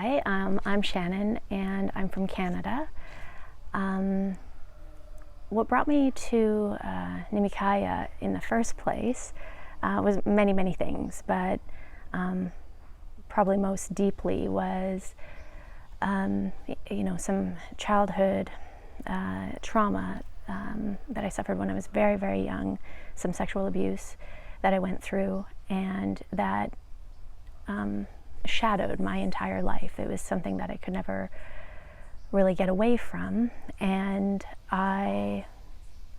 Hi, I'm Shannon and I'm from Canada. What brought me to Nimikaya in the first place was many things, but probably most deeply was some childhood trauma that I suffered when I was very young, some sexual abuse that I went through, and that shadowed my entire life. It was something that I could never really get away from, and I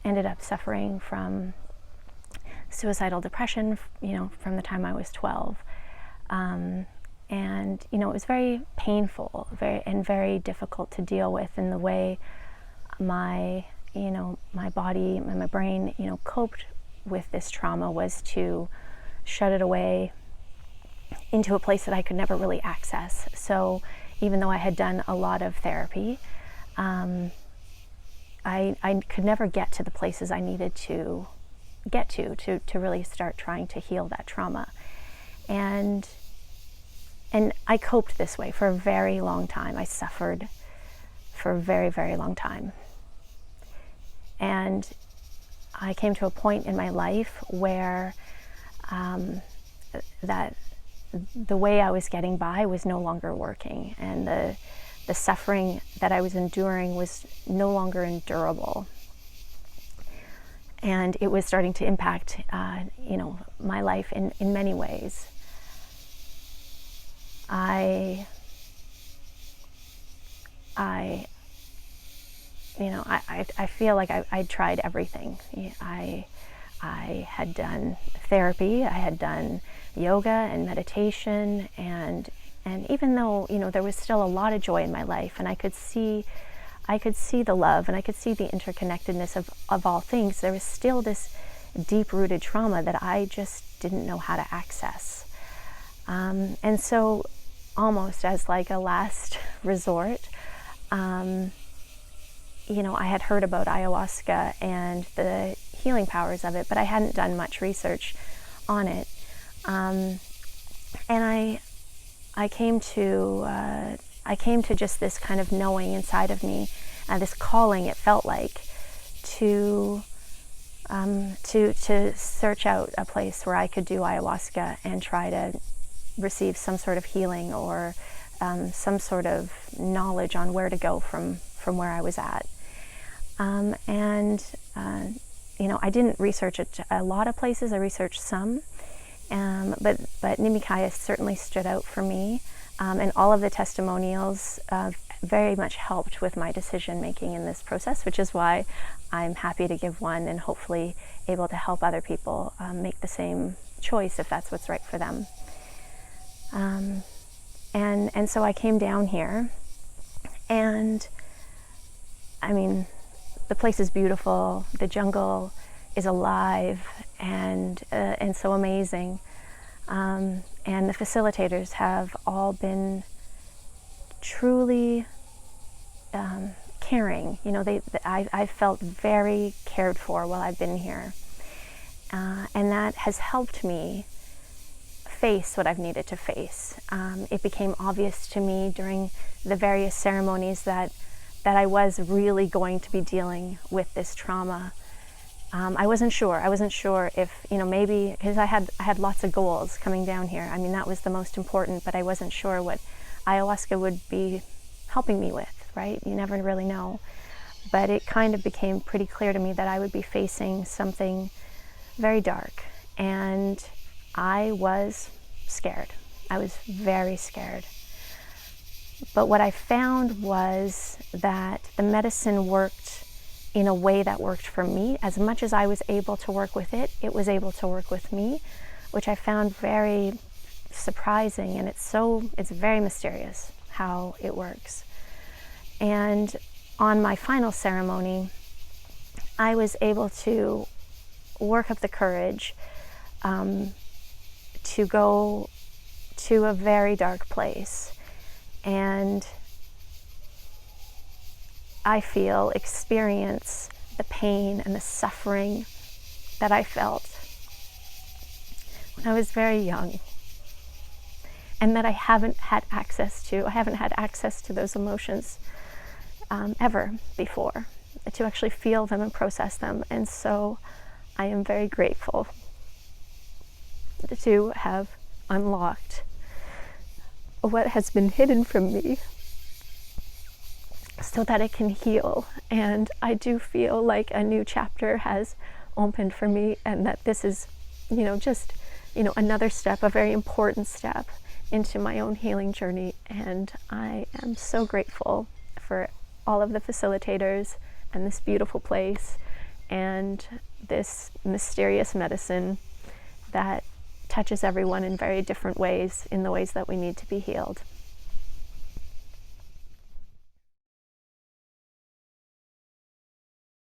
ended up suffering from suicidal depression, from the time I was 12. And it was very painful, very difficult to deal with in the way my body and my brain, coped with this trauma was to shut it away into a place that I could never really access. So even though I had done a lot of therapy, I could never get to the places I needed to get to really start trying to heal that trauma. And I coped this way for a very long time. I suffered for a very long time. And I came to a point in my life where that the way I was getting by was no longer working, and the suffering that I was enduring was no longer endurable. And it was starting to impact, my life in many ways. I feel like I tried everything. I had done therapy, I had done yoga and meditation, and even though there was still a lot of joy in my life, and I could see the love, and I could see the interconnectedness of all things, there was still this deep-rooted trauma that I just didn't know how to access. And so, almost as like a last resort, I had heard about ayahuasca and the healing powers of it, but I hadn't done much research on it. And I came to just this kind of knowing inside of me, this calling, it felt like, to search out a place where I could do ayahuasca and try to receive some sort of healing or some sort of knowledge on where to go from where I was at. I didn't research it a lot of places. I researched some, but Nimikaya certainly stood out for me, and all of the testimonials very much helped with my decision making in this process, which is why I'm happy to give one and hopefully able to help other people make the same choice if that's what's right for them. And so I came down here, and the place is beautiful. The jungle is alive and so amazing. And the facilitators have all been truly caring. I felt very cared for while I've been here. And that has helped me face what I've needed to face. It became obvious to me during the various ceremonies that I was really going to be dealing with this trauma. I wasn't sure if, maybe, because I had lots of goals coming down here. That was the most important, but I wasn't sure what ayahuasca would be helping me with, right? You never really know. But it kind of became pretty clear to me that I would be facing something very dark, and I was scared. I was very scared. But what I found was that the medicine worked in a way that worked for me. As much as I was able to work with it, it was able to work with me, which I found very surprising, and it's very mysterious how it works. And on my final ceremony, I was able to work up the courage to go to a very dark place, and I feel experience the pain and the suffering that I felt when I was very young. and that I haven't had access to. I haven't had access to those emotions ever before, to actually feel them and process them. And so I am very grateful to have unlocked what has been hidden from me so that it can heal. And I do feel like a new chapter has opened for me, and that this is, just, another step, a very important step into my own healing journey. And I am so grateful for all of the facilitators and this beautiful place and this mysterious medicine that touches everyone in very different ways, in the ways that we need to be healed.